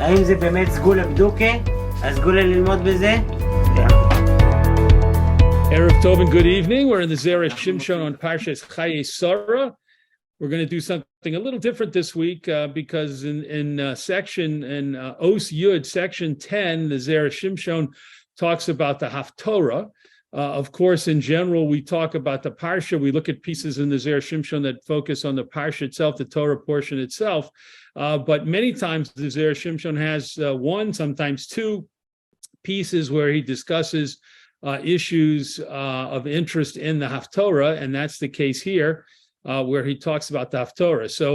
האם זה באמת סגולה בדוקה? הסגולה ללמוד בזה? Erev Tov and good evening. We're in the Zera Shimshon on Parshas Chayei Sarah. We're going to do something a little different this week because in Os Yud, section 10, the Zera Shimshon talks about the Haftorah. Of course, in general, we talk about the Parsha. We look at pieces in the Zera Shimshon that focus on the Parsha itself, the Torah portion itself. But many times the Zera Shimshon has one, sometimes two pieces where he discusses issues of interest in the Haftorah, and that's the case here, where he talks about the Haftorah. So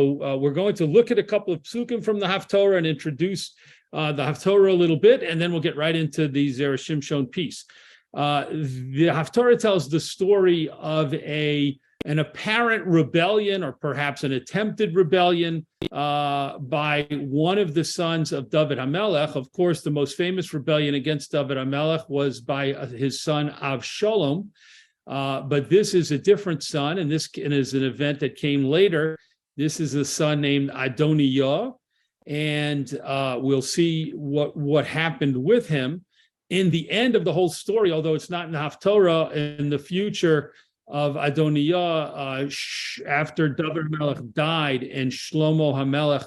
we're going to look at a couple of psukim from the Haftorah and introduce the Haftorah a little bit, and then we'll get right into the Zera Shimshon piece. The Haftorah tells the story of an apparent rebellion, or perhaps an attempted rebellion, by one of the sons of David HaMelech. Of course, the most famous rebellion against David HaMelech was by his son Avshalom, but this is a different son, and this is an event that came later. This is a son named Adonijah, and we'll see what happened with him. In the end of the whole story, although it's not in the Haftorah, in the future of Adonijah, after David HaMelech died and Shlomo HaMelech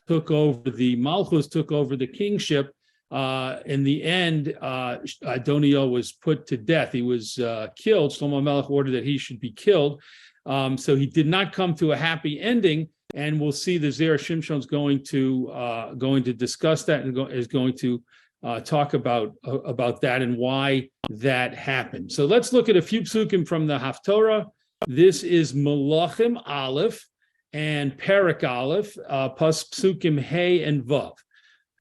took over the Malchus, took over the kingship, in the end, Adonijah was put to death. He was killed. Shlomo HaMelech ordered that he should be killed. So he did not come to a happy ending, and we'll see the Zera Shimshon is going to discuss that and is going to talk about that and why that happened. So let's look at a few psukim from the Haftorah. This is Malachim Aleph and Perek Aleph, plus psukim Hey and Vav.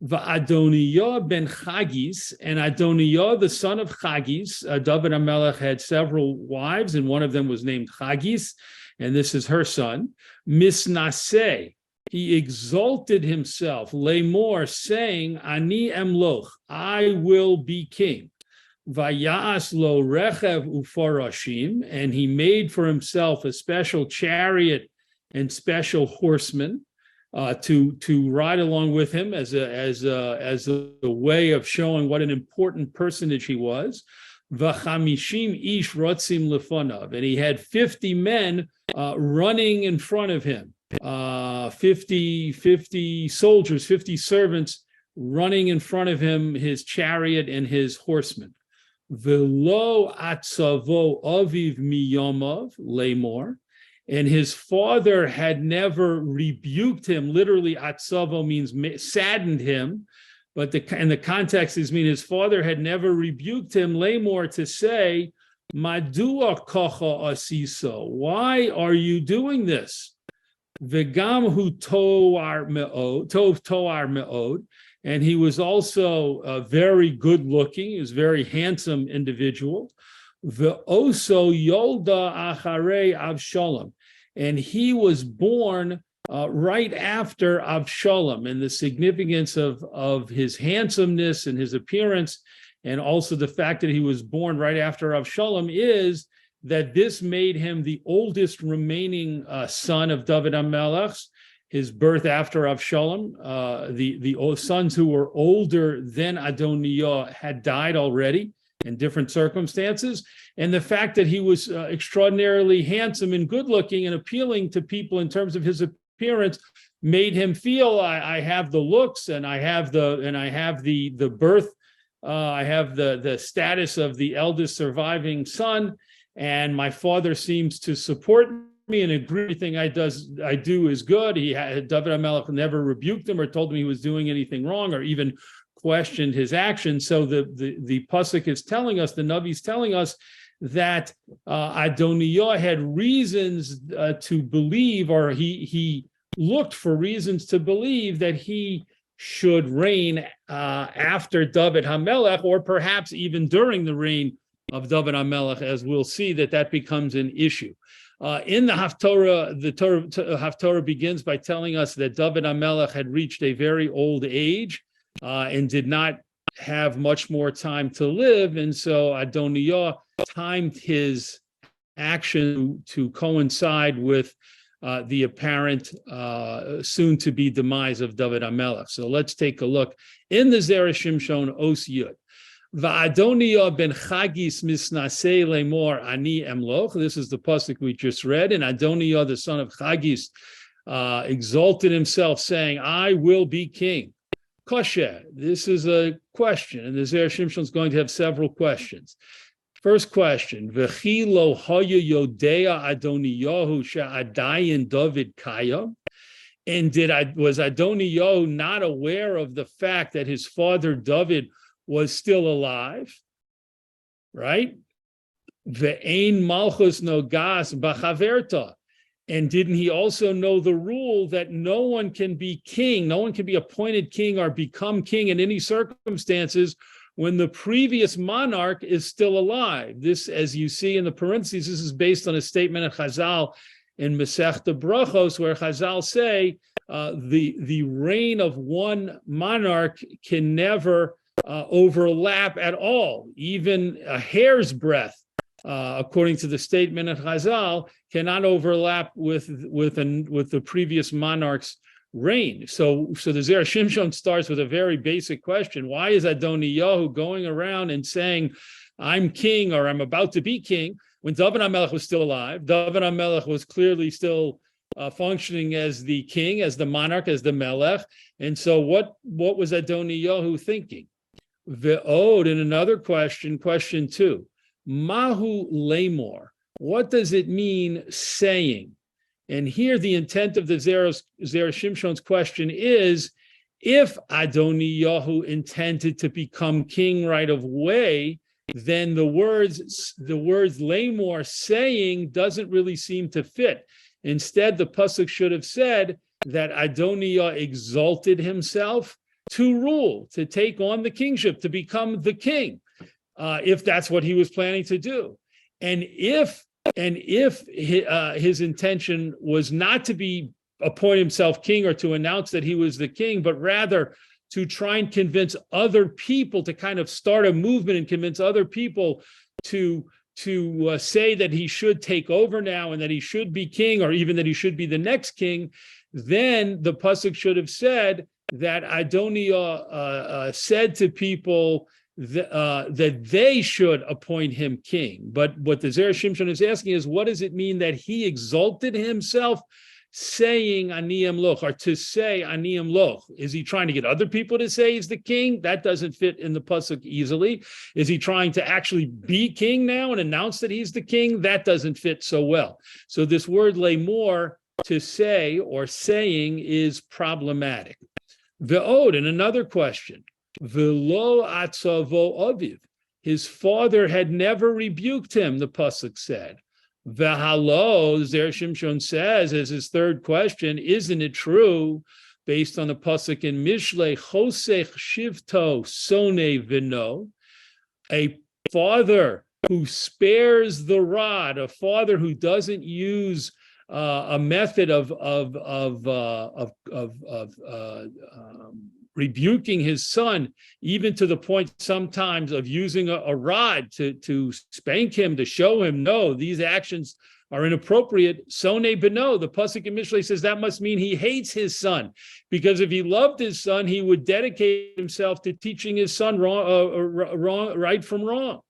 Va'Adonijah ben Chagis, and Adonijah, the son of Chagis. David HaMelech had several wives, and one of them was named Chagis, and this is her son. Misnaseh, he exalted himself, Lemor, saying, Ani emloch, I will be king. Vayas lo rechev ufarashim, and he made for himself a special chariot and special horsemen to ride along with him as a way of showing what an important personage he was. V'chamishim ish rotzim lefanav, and he had 50 men running in front of him. 50 soldiers, 50 servants running in front of him, his chariot and his horsemen. Velo atzavo aviv miyamav lemor, and his father had never rebuked him. Literally, atzavo means saddened him, but in the context is mean his father had never rebuked him. Lemor, to say, Madua kocha asiso, why are you doing this? V'gam hu tov toar me'od, and he was also very good looking. He was a very handsome individual. V'oso yolda acharei Avshalom, and he was born right after Avshalom. And the significance of his handsomeness and his appearance, and also the fact that he was born right after Avshalom, is that this made him the oldest remaining son of David HaMelech. His birth after Avshalom, the sons who were older than Adonijah had died already in different circumstances. And the fact that he was extraordinarily handsome and good looking and appealing to people in terms of his appearance made him feel, I have the looks, and I have the birth, I have the status of the eldest surviving son, and my father seems to support me and agree everything I do is good. David HaMelech never rebuked him or told him he was doing anything wrong or even questioned his actions. So the pasuk is telling us, the Navi is telling us, that Adonijah had reasons to believe, or he looked for reasons to believe that he should reign after David HaMelech, or perhaps even during the reign of David HaMelech, as we'll see that becomes an issue. In the Haftorah, Haftorah begins by telling us that David HaMelech had reached a very old age and did not have much more time to live, and so Adonijah timed his action to coincide with the apparent soon-to-be demise of David HaMelech. So let's take a look in the Zera Shimshon Os Yud. Va'adoniya ben Chagis misnasei lemor ani emloch. This is the pasuk we just read. And Adoniya, the son of Chagis, exalted himself, saying, "I will be king." Kosher. This is a question, and the Zera Shimshon is going to have several questions. First question: V'chi lo haya yodea Adoniyahu she'adayin David kaya. And was Adoniyahu not aware of the fact that his father David was still alive? Right? Ve'ein malchus nogas b'chaverta. And didn't he also know the rule that no one can be king, no one can be appointed king or become king in any circumstances when the previous monarch is still alive? This, as you see in the parentheses, this is based on a statement of Chazal in Masechta Brachos, where Chazal say the reign of one monarch can never overlap at all, even a hair's breadth. According to the statement of Chazal, cannot overlap with the previous monarch's reign. So the Zera Shimshon starts with a very basic question: why is Adoniyahu going around and saying, "I'm king" or "I'm about to be king," when David HaMelech was still alive? David HaMelech was clearly still functioning as the king, as the monarch, as the melech. And so what was Adoniyahu thinking? Ve'od, in another question, question 2. Mahu lemor. What does it mean saying? And here the intent of the Zera Shimshon's question is, if Adoniyahu intended to become king right away, then the words lemor, saying, doesn't really seem to fit. Instead, the pasuk should have said that Adoniyahu exalted himself to rule, to take on the kingship, to become the king. If that's what he was planning to do. And if his intention was not to appoint himself king or to announce that he was the king, but rather to try and convince other people, to kind of start a movement and convince other people to say that he should take over now and that he should be king, or even that he should be the next king, then the pasuk should have said that Adoniyahu said to people that they should appoint him king. But what the Zera Shimshon is asking is, what does it mean that he exalted himself, saying ani emloch, or to say ani emloch? Is he trying to get other people to say he's the king? That doesn't fit in the pasuk easily. Is he trying to actually be king now and announce that he's the king? That doesn't fit so well. So this word lemor, to say or saying, is problematic. Ve'od, and another question. V'lo atzavo aviv. His father had never rebuked him, the pasuk said. V'halo, Zera Shimshon says, as his third question, isn't it true, based on the pasuk in Mishlei, chosech shivto sone v'no, a father who spares the rod, a father who doesn't use a method of rebuking his son, even to the point sometimes of using a rod to spank him, to show him, no, these actions are inappropriate. Sone beno, the pasuk in Mishlei says that must mean he hates his son, because if he loved his son, he would dedicate himself to teaching his son right from wrong.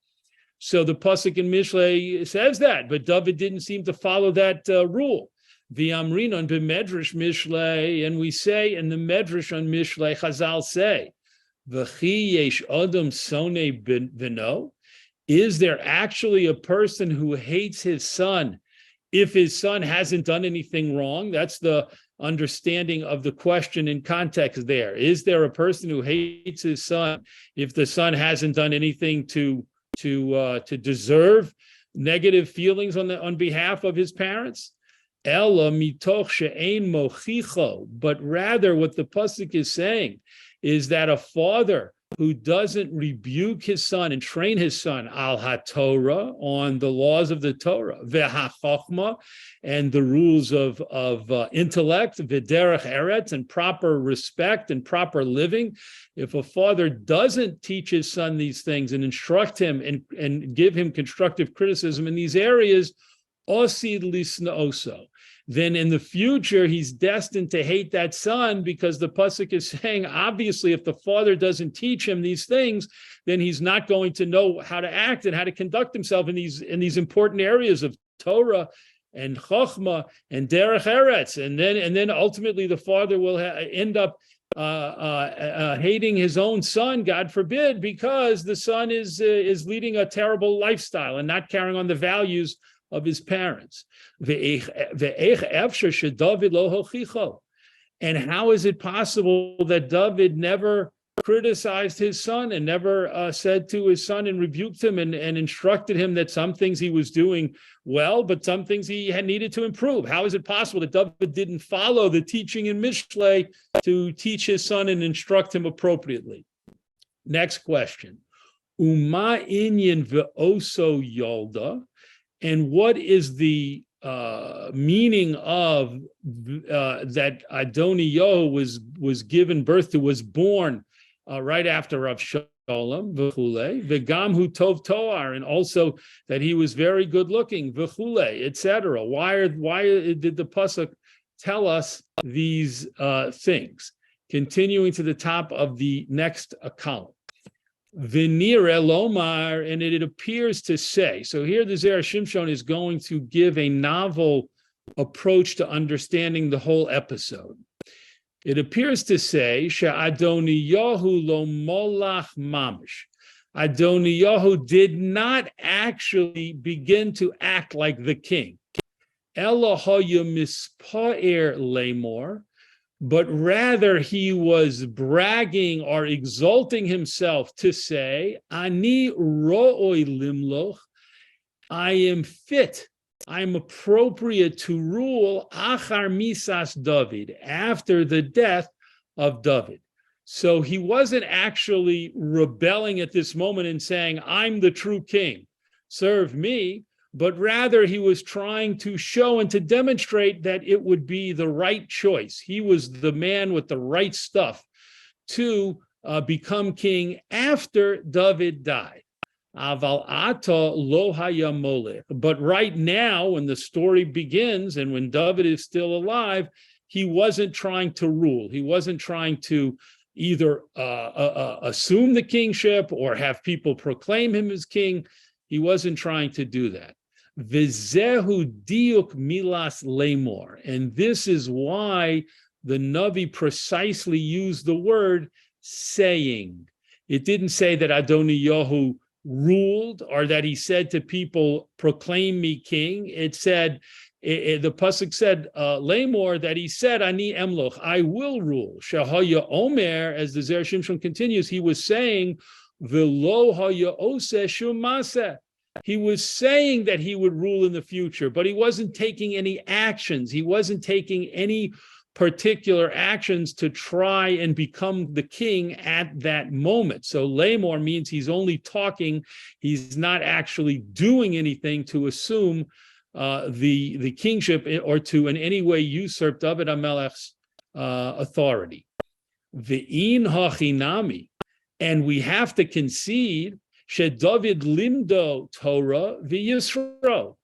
So the pasuk in Mishlei says that, but David didn't seem to follow that rule. V'amrinon b'medrash Mishlei, and we say in the medrash on Mishlei, Chazal say, V'chi yesh adam sone b'no. Is there actually a person who hates his son if his son hasn't done anything wrong? That's the understanding of the question in context there. Is there a person who hates his son if the son hasn't done anything to deserve negative feelings on behalf of his parents? Ella mitoch she'ein mochicho, but rather what the pasuk is saying is that a father who doesn't rebuke his son and train his son al haTorah, on the laws of the Torah, ve'hachachma, and the rules of intellect, v'derech eretz, and proper respect and proper living. If a father doesn't teach his son these things and instruct him and give him constructive criticism in these areas, osid lisna oso, then in the future, he's destined to hate that son, because the pasuk is saying, obviously, if the father doesn't teach him these things, then he's not going to know how to act and how to conduct himself in these important areas of Torah and Chochmah and Derech Eretz. And then ultimately the father will end up hating his own son, God forbid, because the son is leading a terrible lifestyle and not carrying on the values of his parents. And how is it possible that David never criticized his son and never said to his son and rebuked him and instructed him that some things he was doing well, but some things he had needed to improve? How is it possible that David didn't follow the teaching in Mishlei to teach his son and instruct him appropriately? Next question. Uma inyan ve'oso yolda. And what is the meaning of that Adoniyahu was given birth to, was born right after Rav Shalom, v'chule, v'gam hu tov toar, and also that he was very good looking, v'chule, etc. Why did the pasuk tell us these things? Continuing to the top of the next column. V'nireh lomar, and it appears to say, so here the Zera Shimshon is going to give a novel approach to understanding the whole episode. It appears to say, she'Adoniyahu lo molach mamish. Adoniyahu did not actually begin to act like the king. Ela haya mispaer lemor, but rather he was bragging or exalting himself to say, Ani ro'oi limloch, I am fit, I am appropriate to rule achar misas David, after the death of David. So he wasn't actually rebelling at this moment and saying, I'm the true king, serve me, but rather he was trying to show and to demonstrate that it would be the right choice. He was the man with the right stuff to become king after David died. Aval ata lo haya molech. But right now, when the story begins and when David is still alive, he wasn't trying to rule. He wasn't trying to either assume the kingship or have people proclaim him as king. He wasn't trying to do that. V'zehu diuk milas lemor, and this is why the Navi precisely used the word saying. It didn't say that Adoniyahu ruled or that he said to people, proclaim me king. It said, the pasuk said, lemor, that he said, ani emloch, I will rule. Shahaya omer, as the Zera Shimshon continues, he was saying, v'lo haya oseh shum maseh. He was saying that he would rule in the future, but he wasn't taking any actions. He wasn't taking any particular actions to try and become the king at that moment. So lemor means he's only talking. He's not actually doing anything to assume the kingship or to in any way usurp David HaMelech's authority. V'in hachinami, and we have to concede David limdo Torah v'Yisro.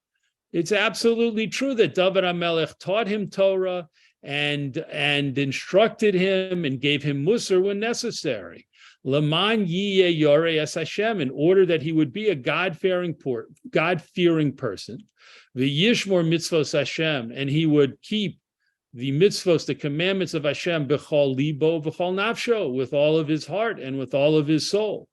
It's absolutely true that David HaMelech taught him Torah and instructed him and gave him musar when necessary. Laman yiyeh yorei es Hashem, in order that he would be a God-fearing person. V'yishmor mitzvos Hashem, and he would keep the mitzvos, the commandments of Hashem, b'chol libo v'chol nafsho, with all of his heart and with all of his soul.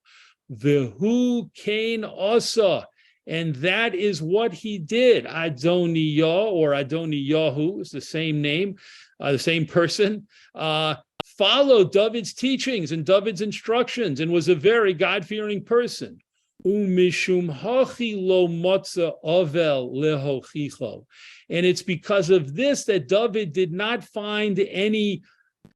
V'hu kain asa, and that is what he did. Adoniyah or Adoniyahu is the same name, the same person, followed David's teachings and David's instructions and was a very God-fearing person. Umishum hachi lo motza ovel lehochicho, and it's because of this that David did not find any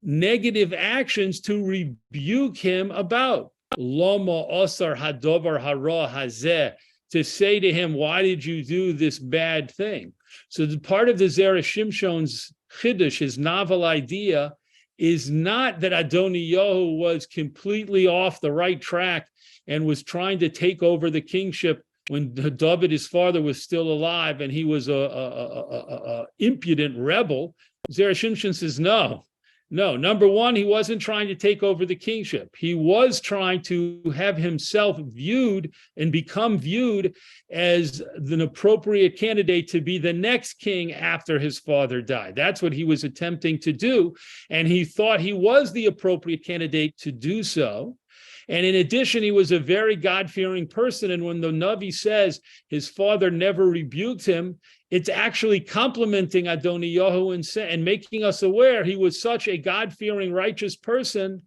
negative actions to rebuke him about. Loma osar hadovar hara hazeh, to say to him, why did you do this bad thing? So the part of the Zera Shimshon's chiddush, his novel idea, is not that Adoniyahu was completely off the right track and was trying to take over the kingship when David, his father, was still alive and he was a impudent rebel, Zera Shimshon says, no. Number one, he wasn't trying to take over the kingship. He was trying to have himself viewed and become viewed as an appropriate candidate to be the next king after his father died. That's what he was attempting to do. And he thought he was the appropriate candidate to do so. And in addition, he was a very God-fearing person. And when the Navi says his father never rebuked him, it's actually complimenting Adoniyahu and making us aware he was such a God-fearing, righteous person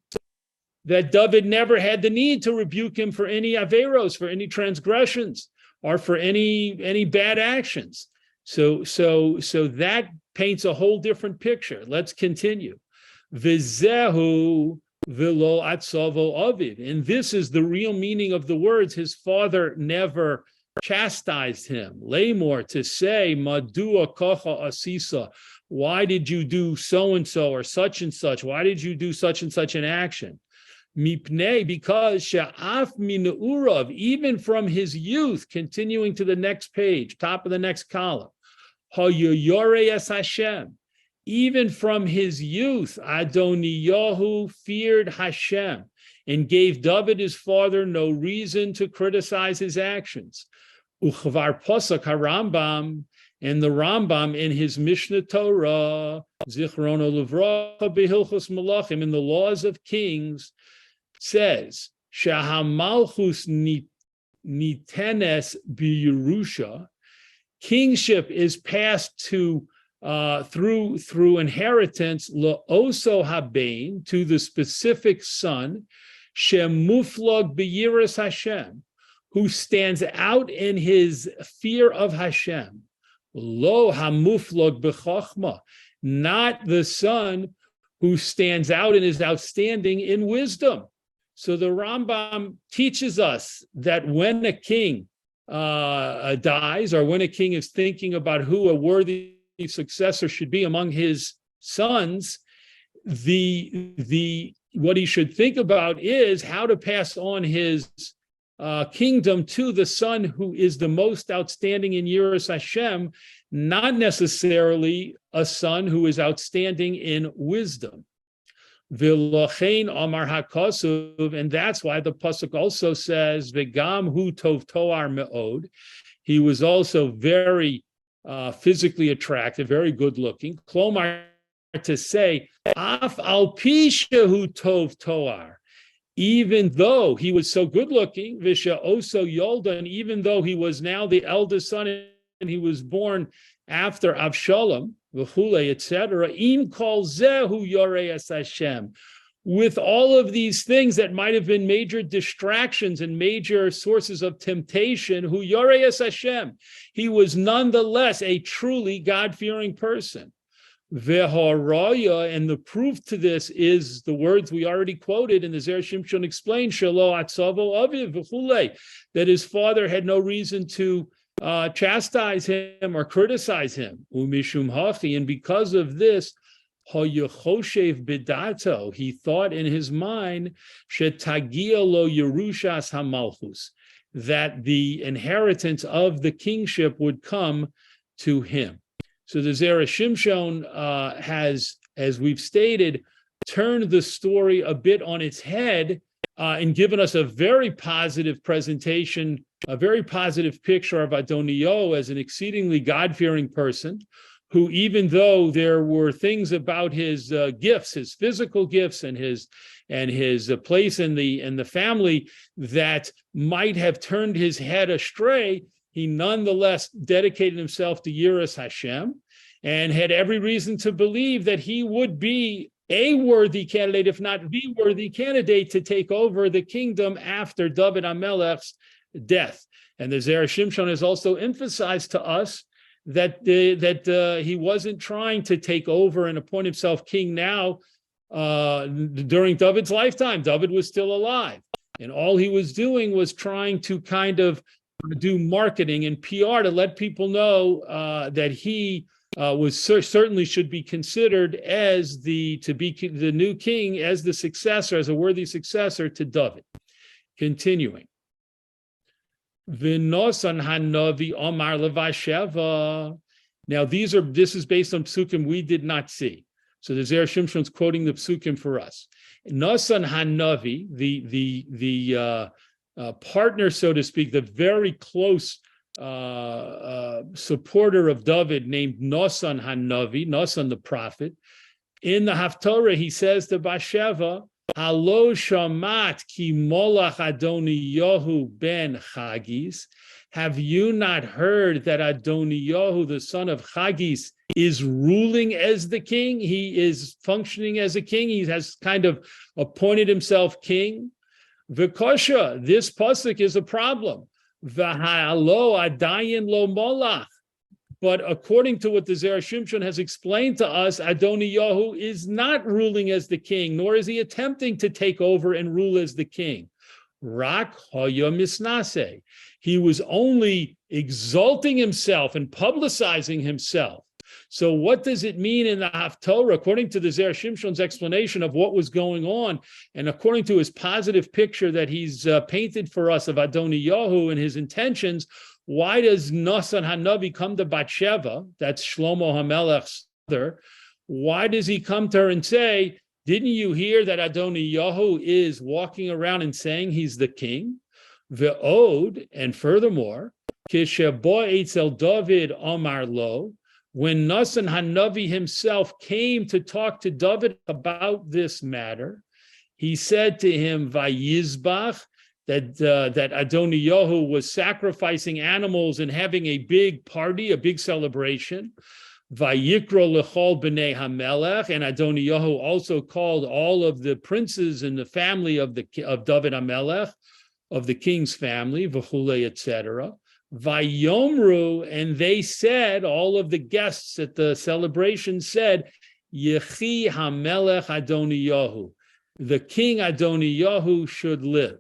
that David never had the need to rebuke him for any averos, for any transgressions, or for any bad actions. So that paints a whole different picture. Let's continue. Vizehu v'lo atzavo aviv. And this is the real meaning of the words. His father never chastised him. Lamor, to say, Madua kocha asisa, why did you do so-and-so or such and such? Why did you do such and such an action? Mipnei, because she'af minurav, even from his youth, continuing to the next page, top of the next column, hayuyore es Hashem, even from his youth, Adoniyahu feared Hashem and gave David, his father, no reason to criticize his actions. Uchvar Pasuk HaRambam, and the Rambam in his Mishnah Torah, Zichrono Livracha Behilchos Malachim, in the Laws of Kings, says, Shahamalchus nitenes b'Yerusha, kingship is passed to through inheritance, la'oso habein, to the specific son, shemuflog b'yiras Hashem, who stands out in his fear of Hashem, lo hamuflog b'chochma, not the son who stands out and is outstanding in wisdom. So the Rambam teaches us that when a king dies, or when a king is thinking about who a worthy successor should be among his sons, what he should think about is how to pass on his kingdom to the son who is the most outstanding in Yiras Hashem, not necessarily a son who is outstanding in wisdom. V'lochein amar hakasuv, and that's why the pasuk also says, "V'gam hu tov toar me'od." He was also very physically attractive, very good looking. Klomar, to say, af al pi shehu tov toar, even though he was so good looking, visha oso yolda, and even though he was now the eldest son and he was born after Avshalom, v'chule, etc. Im kol zehu yoreas Hashem. With all of these things that might have been major distractions and major sources of temptation, hu yoreas Hashem, he was nonetheless a truly God-fearing person. Ve'haraya, and the proof to this is the words we already quoted, and the Zera Shimshon explained, shelo atzavo aviv v'chule, that his father had no reason to chastise him or criticize him. Umishum hachi, and because of this, hayachoshev bidato, he thought in his mind, shetagia lo yerushas hamalchus, that the inheritance of the kingship would come to him. So the Zera Shimshon has, as we've stated, turned the story a bit on its head and given us a very positive presentation, a very positive picture of Adoniyahu as an exceedingly God-fearing person, who, even though there were things about his gifts, his physical gifts, and his place in the family that might have turned his head astray, he nonetheless dedicated himself to Yiras Hashem and had every reason to believe that he would be a worthy candidate, if not the worthy candidate, to take over the kingdom after David HaMelech's death. And the Zera Shimshon has also emphasized to us that he wasn't trying to take over and appoint himself king now during David's lifetime. David was still alive. And all he was doing was trying to kind of do marketing and PR to let people know that he certainly should be considered as the new king, as the successor, as a worthy successor to David. Continuing. V'nosan hanavi omar levasheva. Now this is based on psukim we did not see. So the Zera Shimshon's quoting the psukim for us. Nosan hanavi, the partner, so to speak, the very close supporter of David named Nosan hanavi, Nosan the prophet. In the Haftorah, he says to Bathsheba, Halo shamat ki molach Adoniyahu ben Chagis. Have you not heard that Adoniyahu, the son of Chagis, is ruling as the king? He is functioning as a king. He has kind of appointed himself king. V'kosha, this pasuk is a problem. V'ha'alo adayin lo molach. But according to what the Zera Shimshon has explained to us, Adoniyahu is not ruling as the king, nor is he attempting to take over and rule as the king. Rak hoya misnase. He was only exalting himself and publicizing himself. So what does it mean in the Haftorah, according to the Zera Shimshon's explanation of what was going on, and according to his positive picture that he's painted for us of Adoniyahu and his intentions? Why does Nosan Hanavi come to Bathsheba, that's Shlomo HaMelech's mother? Why does he come to her and say, didn't you hear that Adoniyahu is walking around and saying he's the king? Ve'od, and furthermore, Kishebo Eitzel David Amar Lo, when Nosan Hanavi himself came to talk to David about this matter, he said to him, Vayizbach, that Adoniyahu was sacrificing animals and having a big party, a big celebration. Vayikro lechol b'nei hamelech, and Adoniyahu also called all of the princes in the family of David HaMelech, of the king's family, v'chulei, etc. Vayomru, and they said, all of the guests at the celebration said, Yechi hamelech Adoniyahu, the king Adoniyahu should live.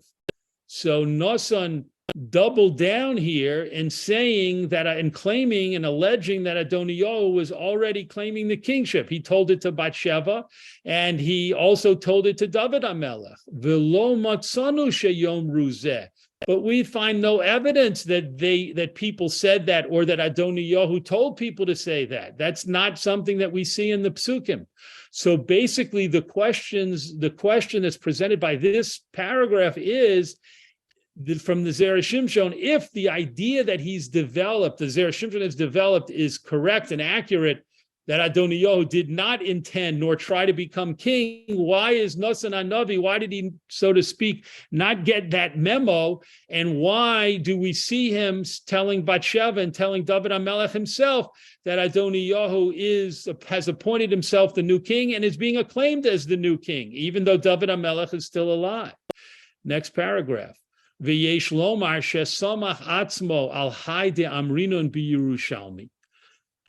So Nosan doubled down here in saying that, and claiming and alleging that Adoniyahu was already claiming the kingship. He told it to Bathsheba, and he also told it to David HaMelech. V'lo matzanu sheyom ruzeh. But we find no evidence that people said that, or that Adoniyahu told people to say that. That's not something that we see in the psukim. So basically, the question that's presented by this paragraph is, from the Zera Shimshon, if the idea that he's developed, the Zera Shimshon has developed, is correct and accurate, that Adoniyahu did not intend nor try to become king, why is Nosan Hanavi, why did he, so to speak, not get that memo? And why do we see him telling Bathsheba and telling David HaMelech himself that Adoniyahu has appointed himself the new king and is being acclaimed as the new king, even though David HaMelech is still alive? Next paragraph. V'yesh lomar shesamach atzmo al hai de amrinon b'Yerushalmi.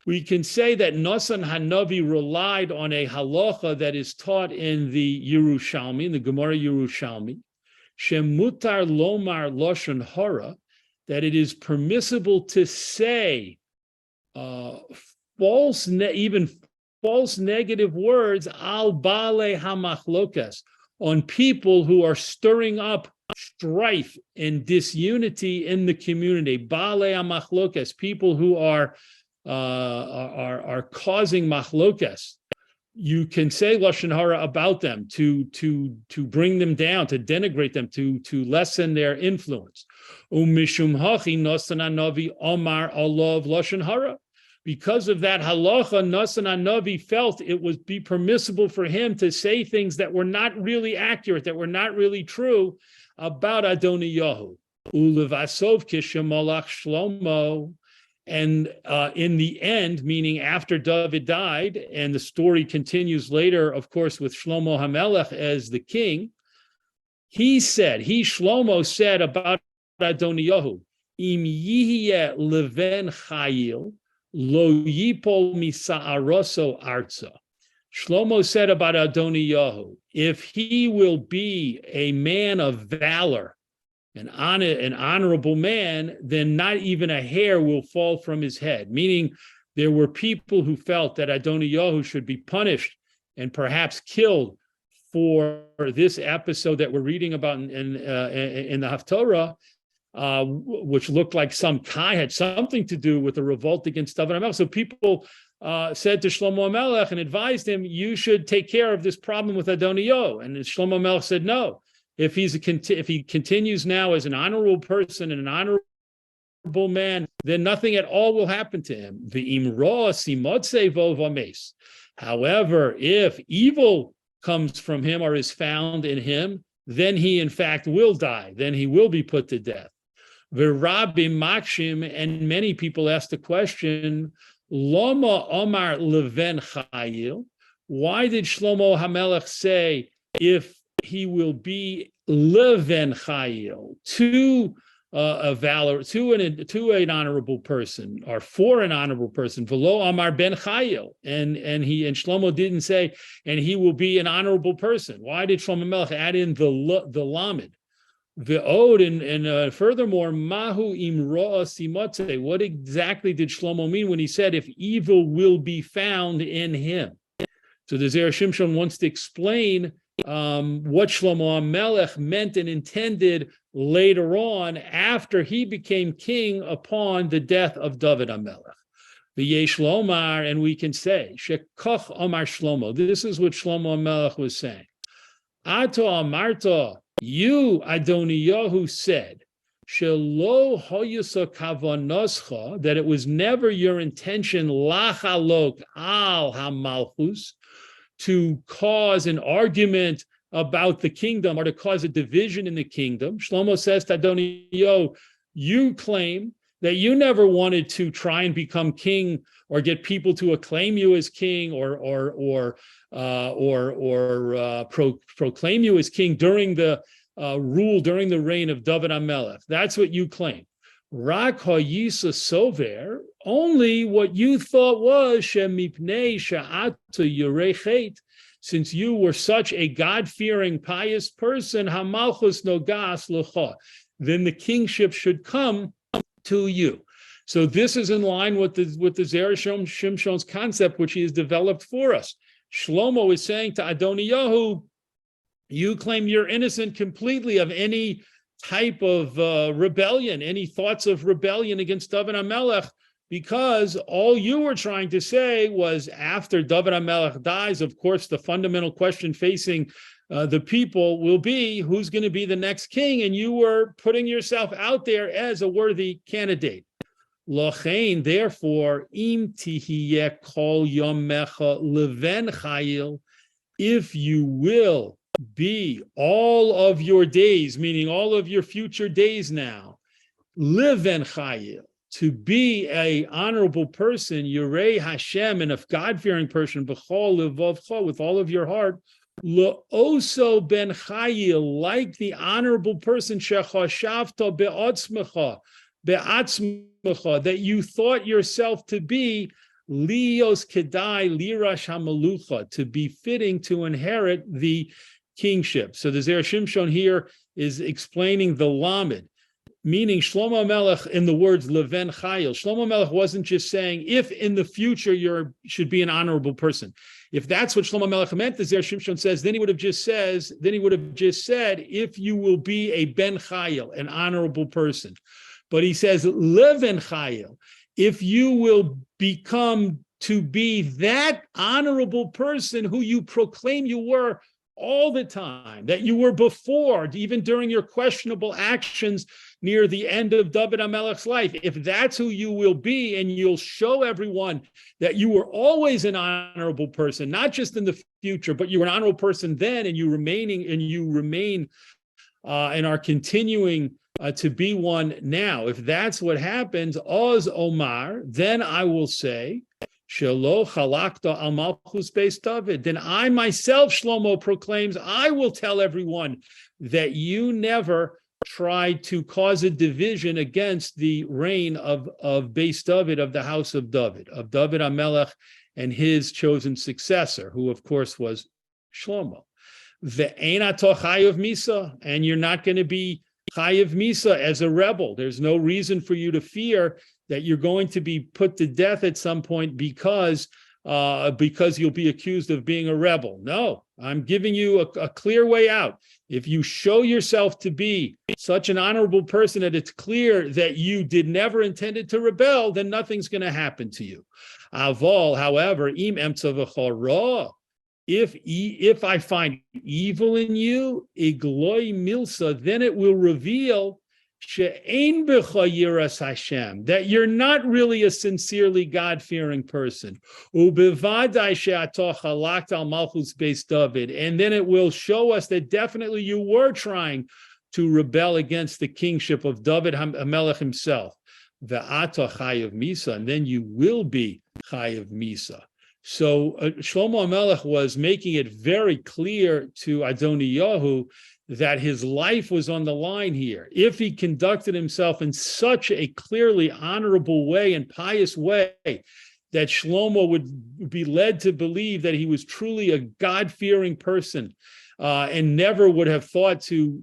We can say that Nosan Hanavi relied on a halacha that is taught in the Yerushalmi, in the Gemara Yerushalmi, shemutar lomar lashon hara, that it is permissible to say false negative words al bale hamachlokas, on people who are stirring up strife and disunity in the community. Bale hamachlokas, people who are causing machlokas. You can say lashon hara about them to bring them down, to denigrate them, to lessen their influence. Umishum hachi Nosan Hanavi omar alav lashon hara. Because of that halacha, Nosan Hanavi felt it would be permissible for him to say things that were not really accurate, that were not really true about Adoniyahu. Ulevasov kishemalach Shlomo. And in the end, meaning after David died, and the story continues later, of course, with Shlomo HaMelech as the king, Shlomo said about Adoniyahu, Im yihye leven chayil, lo yipol misa'aroso arza. Shlomo said about Adoniyahu, if he will be a man of valor, an honorable man, then not even a hair will fall from his head. Meaning, there were people who felt that Adoniyahu should be punished and perhaps killed for this episode that we're reading about in the Haftorah. which looked like had something to do with the revolt against David HaMelech. So people said to Shlomo HaMelech and advised him, you should take care of this problem with Adoniyo. And Shlomo HaMelech said, no. If he continues now as an honorable person and an honorable man, then nothing at all will happen to him. However, if evil comes from him or is found in him, then he in fact will die. Then he will be put to death. V'rabim makshim, and many people ask the question, Lama Omar Leven Chayil. Why did Shlomo HaMelech say if he will be Leven Chayil to a valor, to an honorable person, or for an honorable person? V'lo Amar Ben Chayil, and Shlomo didn't say, and he will be an honorable person. Why did Shlomo HaMelech add in the lamed? The ode, and furthermore, Mahu Imroa Simotze. What exactly did Shlomo mean when he said, if evil will be found in him? So the Zera Shimshon wants to explain what Shlomo HaMelech meant and intended later on after he became king upon the death of David HaMelech. V'yesh lomar, and we can say, Shekoch Omar Shlomo. This is what Shlomo HaMelech was saying. Ato Amarta, you, Adoniyahu, said, Shelo hoyusa kavanoscha, that it was never your intention, lachalok al hamalchus, to cause an argument about the kingdom or to cause a division in the kingdom. Shlomo says to Adoniyahu, you claim that you never wanted to try and become king or get people to acclaim you as king or proclaim you as king during the during the reign of David HaMelech. That's what you claim. Rak ha'yisa sover, only what you thought was shemipnei sha'atu yurechet, since you were such a God-fearing, pious person, hamalchus nogas lecha, then the kingship should come to you. So this is in line with the Zera Shimshon's concept, which he has developed for us. Shlomo is saying to Adoniyahu, you claim you're innocent completely of any type of rebellion, any thoughts of rebellion against David HaMelech, because all you were trying to say was after David HaMelech dies, of course, the fundamental question facing the people will be who's going to be the next king, and you were putting yourself out there as a worthy candidate. Lochein, therefore, im tihiyeh kol yomecha leven chayil, if you will be all of your days, meaning all of your future days now, leven chayil, to be a honorable person, Yirei Hashem, and a God-fearing person, b'chol levavcha, with all of your heart, le'oso ben chayil, like the honorable person, shechashavta be'atzmecha, that you thought yourself to be, lios kedai lirash hamalucha, to be fitting to inherit the kingship. So the Zera Shimshon here is explaining the lamed, meaning Shlomo HaMelech in the words Leven Chayil. Shlomo HaMelech wasn't just saying, if in the future you should be an honorable person. If that's what Shlomo HaMelech meant, the Zera Shimshon says, then he would have just said, if you will be a Ben Chayil, an honorable person. But he says, Leven Chayil, if you will become to be that honorable person who you proclaim you were all the time, that you were before, even during your questionable actions near the end of David HaMelech's life, if that's who you will be, and you'll show everyone that you were always an honorable person, not just in the future, but you were an honorable person then, and you remain and are continuing to be one now. If that's what happens, Oz Omar, then I will say, Shelo chalakta al malchus beis David. Then I myself, Shlomo proclaims, I will tell everyone that you never tried to cause a division against the reign of Beis David, of the house of David HaMelech, and his chosen successor, who of course was Shlomo. Ve'ena tochayev misa, and you're not going to be chayev misa as a rebel. There's no reason for you to fear that you're going to be put to death at some point because because you'll be accused of being a rebel. No, I'm giving you a clear way out. If you show yourself to be such an honorable person that it's clear that you did never intended to rebel, then nothing's going to happen to you. Aval, however, im emtza v'chara, if I find evil in you, igloi milsa, then it will reveal she'ein b'cha yiras Hashem, that you're not really a sincerely God-fearing person. Ubevadai she'ata chalakt al malchus beis David, and then it will show us that definitely you were trying to rebel against the kingship of David HaMelech himself. Ve'ata chayav misa, and then you will be chayav misa. So Shlomo HaMelech was making it very clear to Adoniyahu that his life was on the line here. If he conducted himself in such a clearly honorable way and pious way, that Shlomo would be led to believe that he was truly a God-fearing person, and never would have thought to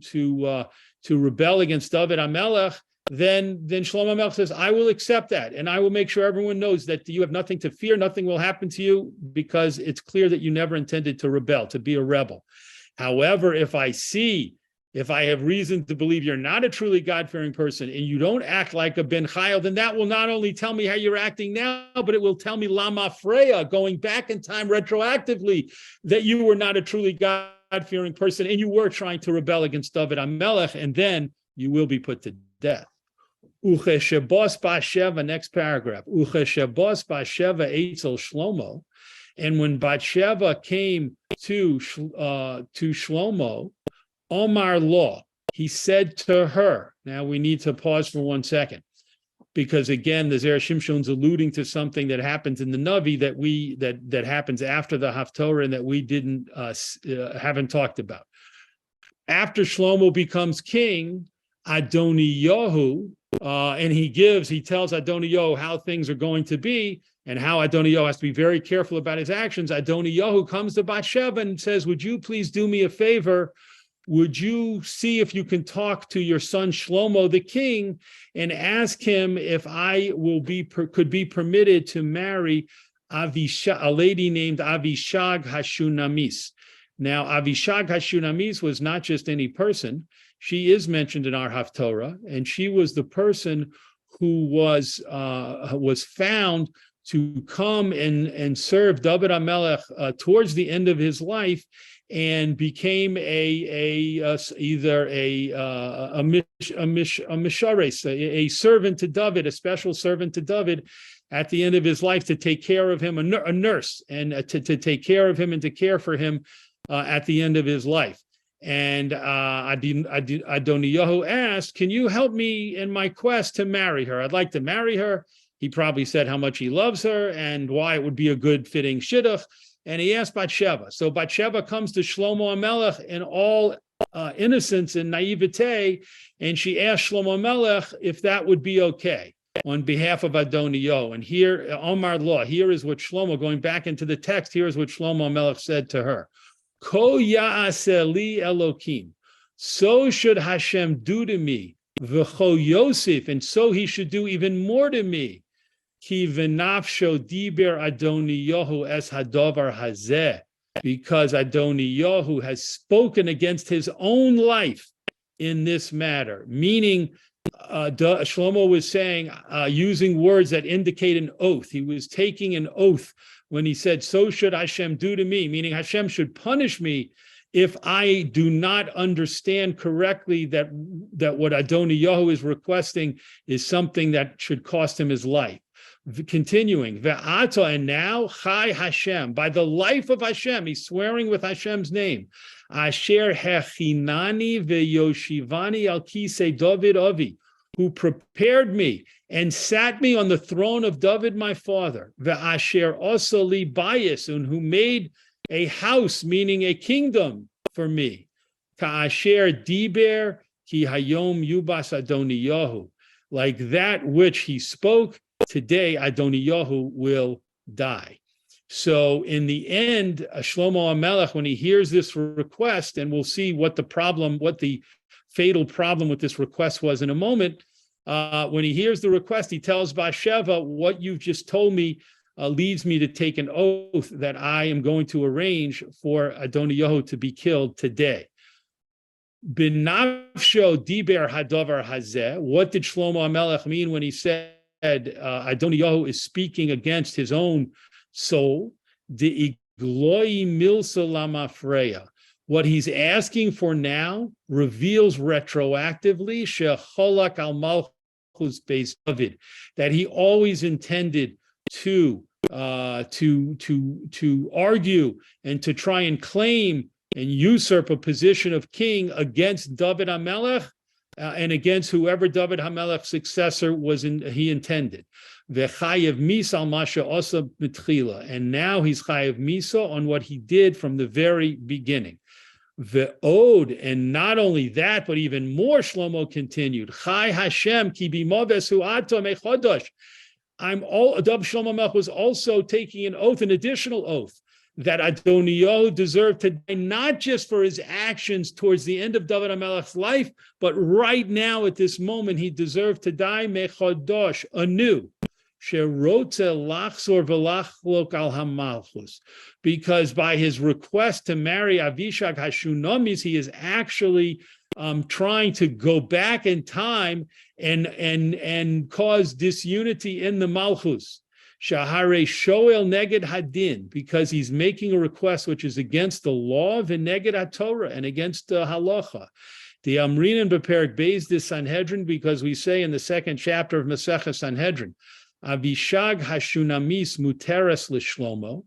rebel against David HaMelech, then Shlomo HaMelech says, I will accept that, and I will make sure everyone knows that you have nothing to fear, nothing will happen to you, because it's clear that you never intended to rebel, to be a rebel. However, if I have reason to believe you're not a truly God-fearing person and you don't act like a Ben Chayil, then that will not only tell me how you're acting now, but it will tell me Lama Freya, going back in time retroactively, that you were not a truly God-fearing person and you were trying to rebel against David HaMelech, and then you will be put to death. Ucheshebos Basheva, next paragraph. Ucheshebos Basheva Eitzel Shlomo. And when Bathsheba came to Shlomo, Omar Law, he said to her, now we need to pause for 1 second, because again, the Zera Shimshon's alluding to something that happens in the Navi that happens after the Haftorah and that we haven't talked about. After Shlomo becomes king, Adoniyahu, and he tells Adoniyahu how things are going to be, and how Adoniyahu has to be very careful about his actions. Adoniyahu comes to Bathsheba and says, would you please do me a favor? Would you see if you can talk to your son Shlomo the king and ask him if I could be permitted to marry a lady named Avishag Hashunamis. Now, Avishag Hashunamis was not just any person. She is mentioned in our Haftorah, and she was the person who was found to come and serve David HaMelech towards the end of his life, and became either a mishares, a servant to David, a special servant to David at the end of his life, to take care of him, a nurse, and to take care of him and to care for him at the end of his life. And Adoniyahu asked, can you help me in my quest to marry her? I'd like to marry her. He probably said how much he loves her and why it would be a good fitting shidduch. And he asked Bathsheba. So Bathsheba comes to Shlomo HaMelech in all innocence and naivete, and she asked Shlomo HaMelech if that would be okay on behalf of Adoniyahu. And here, Omar Law, here is what Shlomo, going back into the text, here is what Shlomo HaMelech said to her. Ko ya'aseh li Elokim, so should Hashem do to me, v'cho Yosef, and so he should do even more to me. Ki v'nafsho diber Adoniyahu es hadavar hazeh, because Adoniyahu has spoken against his own life in this matter. Meaning, Shlomo was saying, using words that indicate an oath. He was taking an oath when he said, so should Hashem do to me, meaning Hashem should punish me if I do not understand correctly that what Adoniyahu is requesting is something that should cost him his life. Continuing, Ve'ata, and now, Chai Hashem, by the life of Hashem, he's swearing with Hashem's name, Asher hechinani ve'yoshivani al kisei David avi, who prepared me and sat me on the throne of David my father, Ve'asher osali bayis, and who made a house, meaning a kingdom for me, Ka'asher diber ki hayom yubas Adoniyahu, like that which he spoke, today Adoniyahu will die. So in the end, Shlomo HaMelech, when he hears this request, and we'll see what the fatal problem with this request was in a moment, when he hears the request, he tells Bathsheba, what you've just told me leads me to take an oath that I am going to arrange for Adoniyahu to be killed today. B'nafsho diber hadavar hazeh. What did Shlomo HaMelech mean when he said Adoniyahu is speaking against his own soul? The igloi milsa lamafreya. What he's asking for now reveals retroactively shecholak al malchus beis David, that he always intended to argue and to try and claim and usurp a position of king against David HaMelech and against whoever David HaMelech's successor he intended. V'chayev misa al masha osa b'tchila, and now he's chayev misa on what he did from the very beginning. Ve'od, and not only that, but even more, Shlomo continued. Chai Hashem ki bimovesu ato mechodosh. Shlomo Melech was also taking an oath, an additional oath, that Adoniyahu deserved to die not just for his actions towards the end of David HaMelech's life, but right now at this moment he deserved to die mechodosh, anew. Because by his request to marry Avishag Hashunamis, he is actually trying to go back in time and cause disunity in the Malchus. Shahare Shoel Neged Hadin, because he's making a request which is against the law of Neged HaTorah and against the halacha. The Amrinan Beperek Beis de Sanhedrin, because we say in the second chapter of Masechah Sanhedrin, Avishag Hashunamis Muteres L'Shlomo.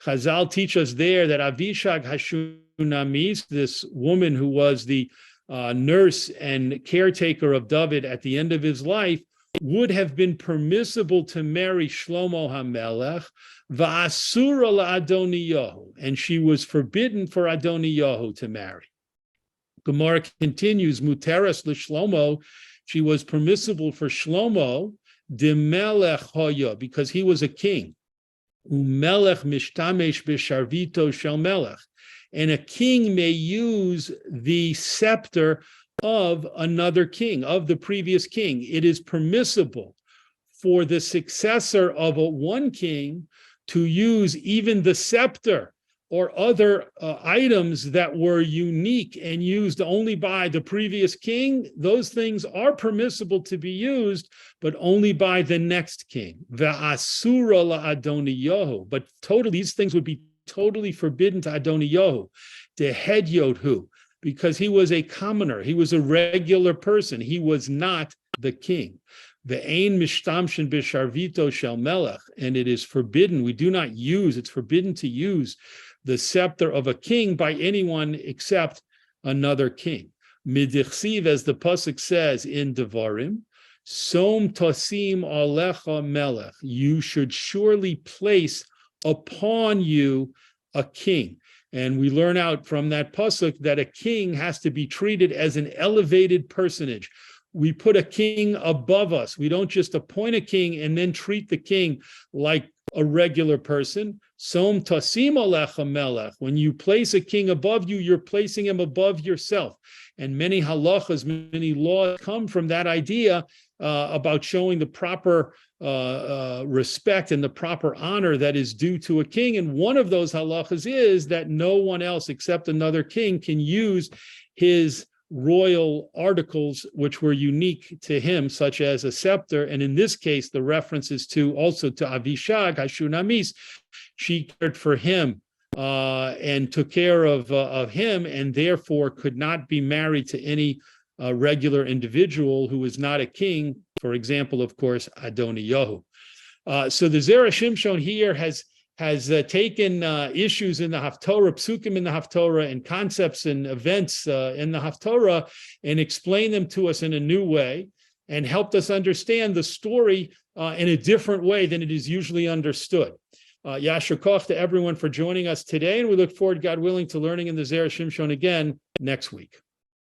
Chazal teach us there that Avishag Hashunamis, this woman who was the nurse and caretaker of David at the end of his life, would have been permissible to marry Shlomo HaMelech, va'asura la'Adoniyahu, and she was forbidden for Adoniyahu to marry. Gemara continues, Muteres L'Shlomo, she was permissible for Shlomo, de melech hoya, because he was a king. Umelech mishtamesh b'sharvito shel melech, and a king may use the scepter of another king, of the previous king. It is permissible for the successor of one king to use even the scepter or other items that were unique and used only by the previous king. Those things are permissible to be used, but only by the next king. Ve'asura la'Adoniyahu, but these things would be totally forbidden to Adoniyahu, to Hedyothu, because he was a commoner, he was a regular person, he was not the king. Ve'ein mishtamshin b'sharvito shel melech, and it is forbidden, we do not use, it's forbidden to use the scepter of a king by anyone except another king. Midichsiv, as the pasuk says in Devarim, Som tosim alecha melech, you should surely place upon you a king. And we learn out from that pasuk that a king has to be treated as an elevated personage. We put a king above us. We don't just appoint a king and then treat the king like a regular person. Som tasim alecha melech. When you place a king above you, you're placing him above yourself. And many halachas, many laws come from that idea about showing the proper respect and the proper honor that is due to a king. And one of those halachas is that no one else except another king can use his royal articles which were unique to him, such as a scepter. And in this case, the reference is also to Avishag Hashunamis. She cared for him and took care of him, and therefore could not be married to any regular individual who is not a king. For example, of course, Adoniyahu. So the Zera Shimshon here has taken issues in the Haftorah, psukim in the Haftorah, and concepts and events in the Haftorah, and explained them to us in a new way, and helped us understand the story in a different way than it is usually understood. Yasher koch to everyone for joining us today, and we look forward, God willing, to learning in the Zera Shimshon again next week.